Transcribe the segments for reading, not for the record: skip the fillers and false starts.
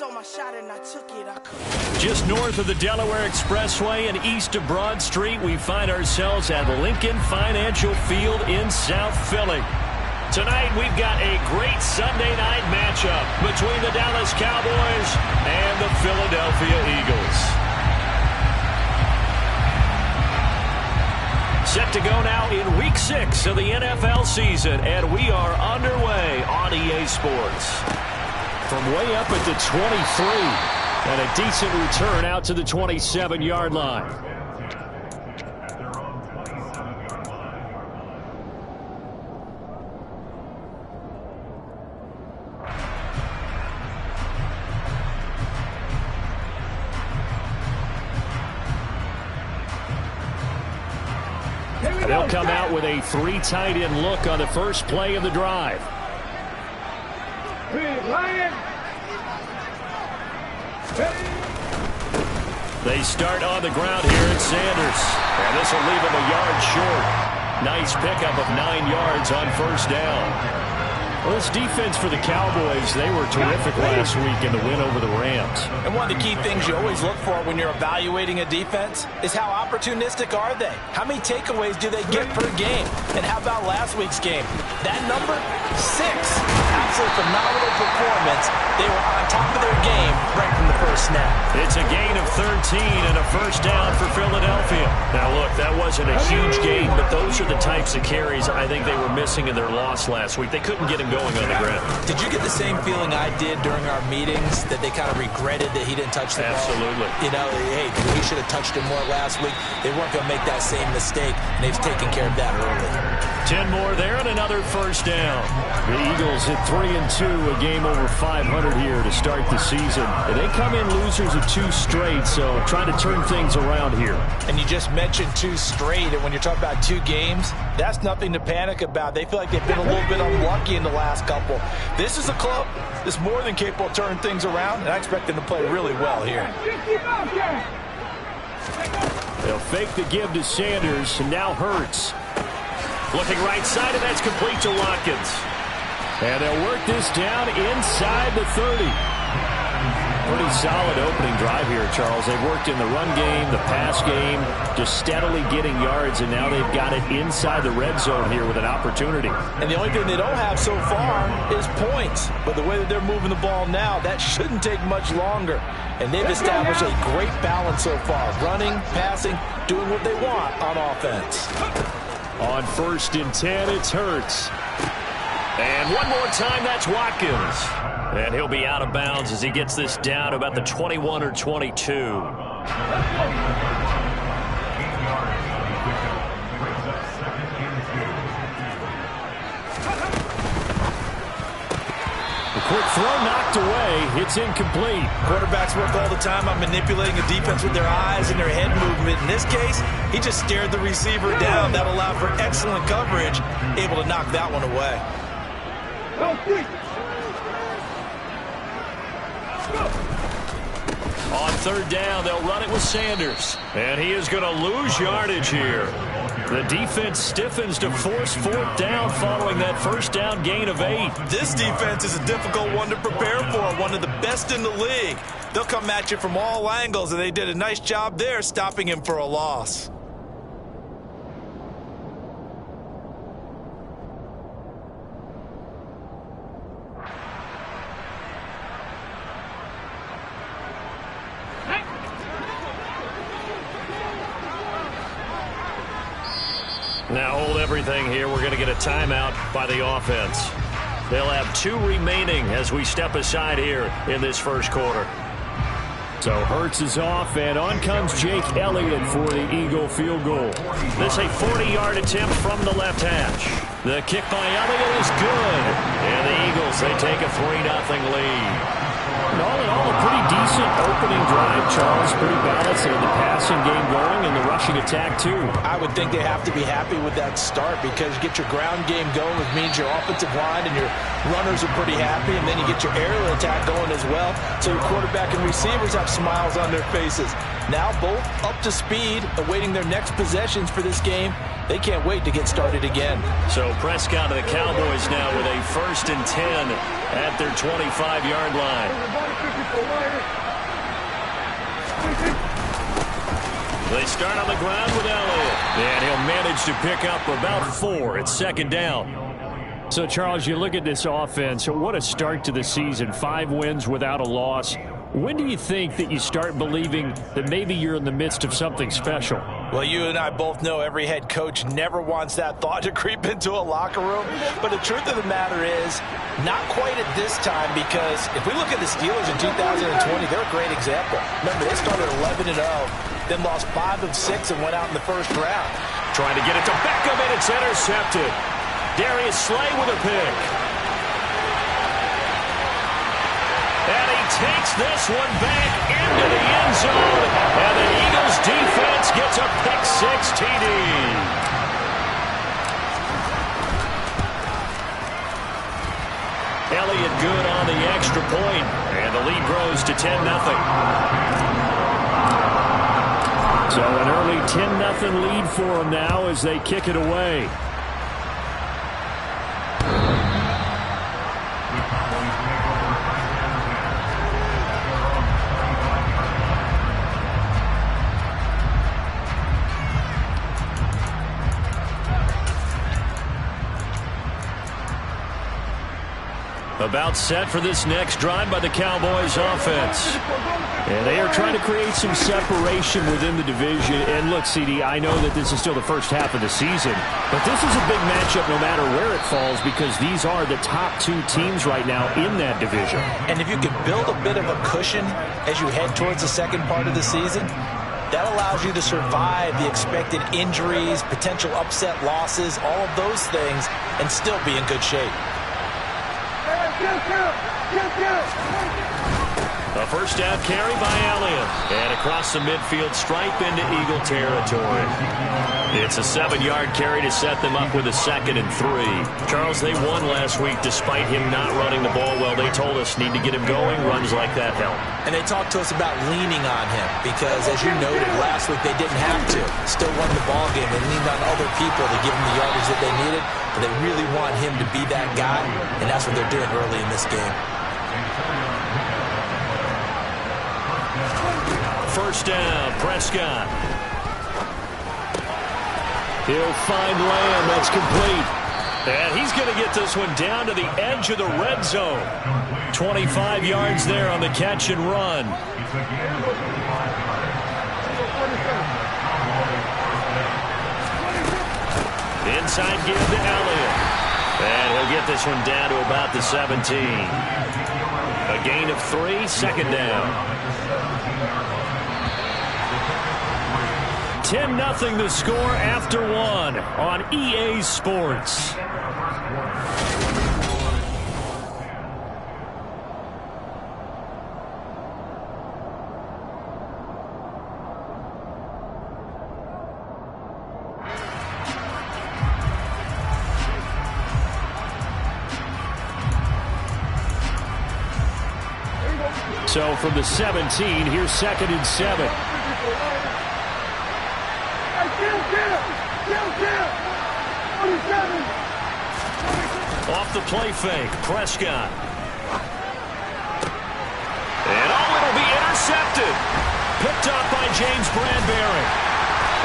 saw my shot and I took it. I couldn't. Just north of the Delaware Expressway and east of Broad Street, we find ourselves at Lincoln Financial Field in South Philly. Tonight, we've got a great Sunday night matchup between the Dallas Cowboys and the Philadelphia Eagles. Set to go now in Week 6 of the NFL season, and we are underway on EA Sports. From way up at the 23, and a decent return out to the 27-yard line. They'll come out with a 3 tight end look on the first play of the drive. They start on the ground here at Sanders. And this will leave him a yard short. Nice pickup of 9 yards on first down. Well, this defense for the Cowboys, they were terrific last week in the win over the Rams. And one of the key things you always look for when you're evaluating a defense is how opportunistic are they? How many takeaways do they get per game? And how about last week's game? That number, 6. Absolutely phenomenal performance. They were on top of their game right from the first snap. It's a gain of 13 and a first down for Philadelphia. Now, look, that wasn't a huge gain, but those are the types of carries I think they were missing in their loss last week. They couldn't get him going on the ground. Did you get the same feeling I did during our meetings that they kind of regretted that he didn't touch the ball? Absolutely. You know, hey, he should have touched it more last week. They weren't going to make that same mistake, and they've taken care of that early. 10 more there and another first down. The Eagles hit 3-2, a game over 500 here to start the season. And they come in losers of 2 straight, so trying to turn things around here. And you just mentioned 2 straight, and when you're talking about 2 games, that's nothing to panic about. They feel like they've been a little bit unlucky in the last couple. This is a club that's more than capable of turning things around, and I expect them to play really well here. They'll fake the give to Sanders, and now Hurts. Looking right side, and that's complete to Watkins. And they'll work this down inside the 30. Pretty solid opening drive here, Charles. They've worked in the run game, the pass game, just steadily getting yards, and now they've got it inside the red zone here with an opportunity. And the only thing they don't have so far is points. But the way that they're moving the ball now, that shouldn't take much longer. And they've established a great balance so far. Running, passing, doing what they want on offense. On 1st and 10, it's Hurts. And one more time, that's Watkins. And he'll be out of bounds as he gets this down to about the 21 or 22. The quick throw knocked away. It's incomplete. Quarterbacks work all the time on manipulating a defense with their eyes and their head movement. In this case, he just stared the receiver down. That allowed for excellent coverage, able to knock that one away. On 3rd down, they'll run it with Sanders. And he is going to lose yardage here. The defense stiffens to force 4th down following that first down gain of 8. This defense is a difficult one to prepare for, one of the best in the league. They'll come at you from all angles, and they did a nice job there stopping him for a loss. Now hold everything here. We're going to get a timeout by the offense. They'll have 2 remaining as we step aside here in this first quarter. So Hurts is off, and on comes Jake Elliott for the Eagle field goal. This a 40-yard attempt from the left hash. The kick by Elliott is good. And the Eagles, they take a 3-0 lead. And all in all, a pretty decent opening drive, Charles. Pretty balanced, and the passing game going and the rushing attack, too. I would think they have to be happy with that start because you get your ground game going, which means your offensive line and your runners are pretty happy, and then you get your aerial attack going as well. So your quarterback and receivers have smiles on their faces. Now both up to speed, awaiting their next possessions for this game. They can't wait to get started again. So Prescott and the Cowboys now with a 1st and 10 at their 25-yard line. They start on the ground with Elliott. And he'll manage to pick up about 4. It's second down. So, Charles, you look at this offense, what a start to the season. 5 wins without a loss. When do you think that you start believing that maybe you're in the midst of something special? Well, you and I both know every head coach never wants that thought to creep into a locker room. But the truth of the matter is, not quite at this time, because if we look at the Steelers in 2020, they're a great example. Remember, they started 11-0, then lost 5 of 6 and went out in the first round. Trying to get it to Beckham, and it's intercepted. Darius Slay with a pick. And he takes this one back into the end zone. And the Eagles defense gets a pick-6 TD. Elliott good on the extra point. And the lead grows to 10-0. So an early 10-0 lead for them now as they kick it away. About set for this next drive by the Cowboys offense. And they are trying to create some separation within the division. And look, CD, I know that this is still the first half of the season, but this is a big matchup no matter where it falls, because these are the top 2 teams right now in that division. And if you can build a bit of a cushion as you head towards the second part of the season, that allows you to survive the expected injuries, potential upset losses, all of those things, and still be in good shape. A first down carry by Elliott. And across the midfield stripe into Eagle territory. It's a 7-yard carry to set them up with a 2nd and 3. Charles, they won last week despite him not running the ball well. They told us need to get him going. Runs like that help. And they talked to us about leaning on him because, as you noted, last week they didn't have to. Still won the ball game. They leaned on other people to give them the yardage that they needed. But they really want him to be that guy, and that's what they're doing early in this game. First down, Prescott. He'll find Lamb. That's complete. And he's going to get this one down to the edge of the red zone. 25 yards there on the catch and run. Inside give to Elliott. And he'll get this one down to about the 17. A gain of 3, second down. 10-0 the score after 1 on EA Sports. So from the 17, here's 2nd and 7. Off the play fake, Prescott. And it'll be intercepted. Picked up by James Bradbury.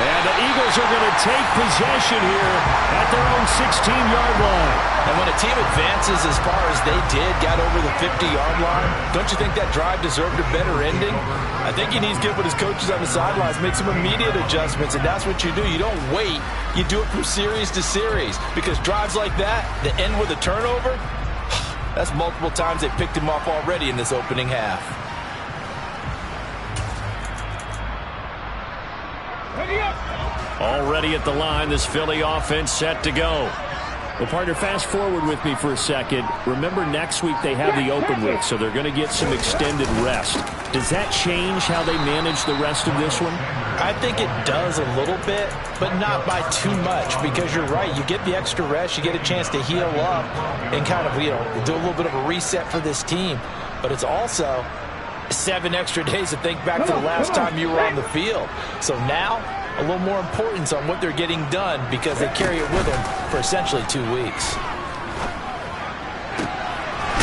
And the Eagles are going to take possession here at their own 16-yard line. And when a team advances as far as they did, got over the 50-yard line, don't you think that drive deserved a better ending? I think he needs to get with his coaches on the sidelines, make some immediate adjustments, and that's what you do. You don't wait. You do it from series to series, because drives like that end with a turnover, that's multiple times they picked him off already in this opening half. Already at the line, this Philly offense set to go. Well, partner, fast forward with me for a second. Remember, next week they have the open week, so they're going to get some extended rest. Does that change how they manage the rest of this one? I think it does a little bit, but not by too much, because you're right. You get the extra rest, you get a chance to heal up and kind of, do a little bit of a reset for this team. But it's also 7 extra days to think back to the last time you were on the field. So now, a little more importance on what they're getting done, because they carry it with them for essentially 2 weeks.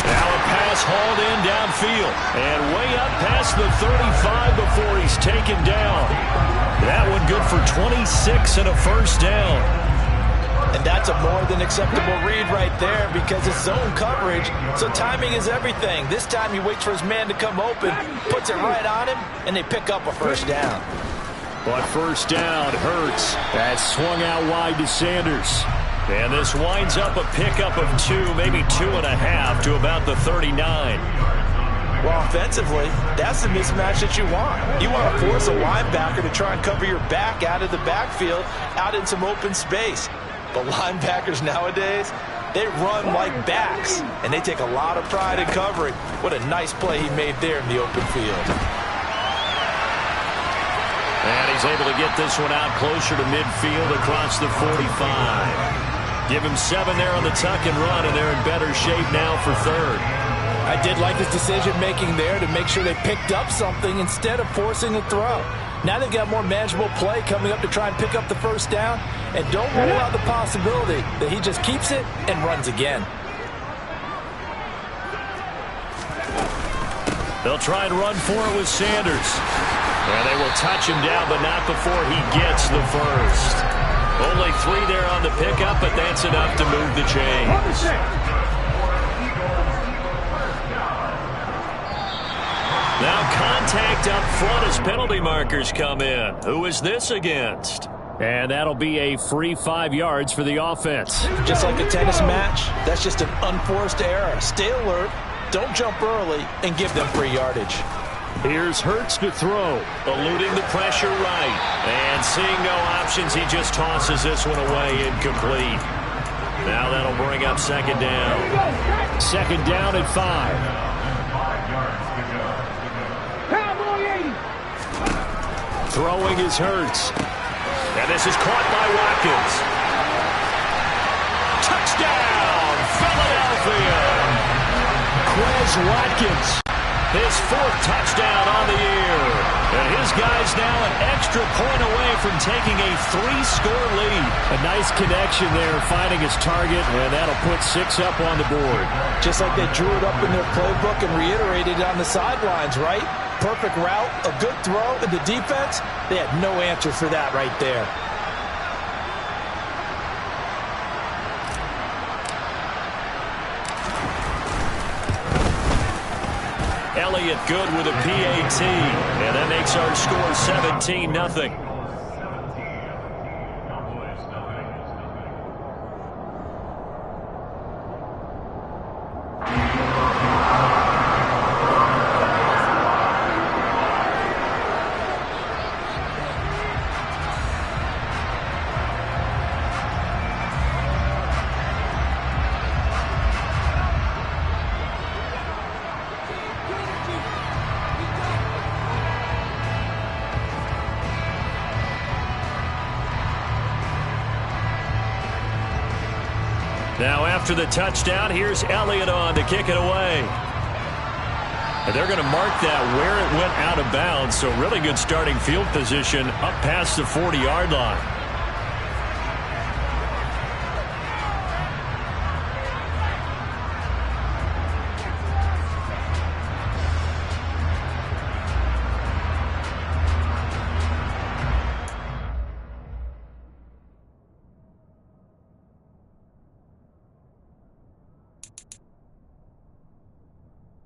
Now a pass hauled in downfield and way up past the 35 before he's taken down. That one good for 26 and a first down. And that's a more than acceptable read right there because it's zone coverage, so timing is everything. This time he waits for his man to come open, puts it right on him, and they pick up a first down. But first down hurts. That swung out wide to Sanders. And this winds up a pickup of 2, maybe 2.5 to about the 39. Well, offensively, that's the mismatch that you want. You want to force a linebacker to try and cover your back out of the backfield, out in some open space. But linebackers nowadays, they run like backs, and they take a lot of pride in covering. What a nice play he made there in the open field. And he's able to get this one out closer to midfield across the 45. Give him 7 there on the tuck and run, and they're in better shape now for third. I did like his decision-making there to make sure they picked up something instead of forcing a throw. Now they've got more manageable play coming up to try and pick up the first down, and don't rule out the possibility that he just keeps it and runs again. They'll try and run for it with Sanders. And they will touch him down, but not before he gets the first. Only 3 there on the pickup, but that's enough to move the chains. Now contact up front as penalty markers come in. Who is this against? And that'll be a free 5 yards for the offense. Just like a tennis match, that's just an unforced error. Stay alert, don't jump early, and give them free yardage. Here's Hurts to throw, eluding the pressure right. And seeing no options, he just tosses this one away incomplete. Now that'll bring up second down. Second down at 5. Throwing is Hurts. And this is caught by Watkins. Touchdown, Philadelphia! Quez Watkins. His 4th touchdown on the year. And his guy's now an extra point away from taking a 3-score lead. A nice connection there, finding his target, and that'll put 6 up on the board. Just like they drew it up in their playbook and reiterated it on the sidelines, right? Perfect route, a good throw, and the defense, they had no answer for that right there. Elliott good with a PAT, and that makes our score 17-0. Now after the touchdown, here's Elliott on to kick it away. And they're going to mark that where it went out of bounds, so really good starting field position up past the 40-yard line.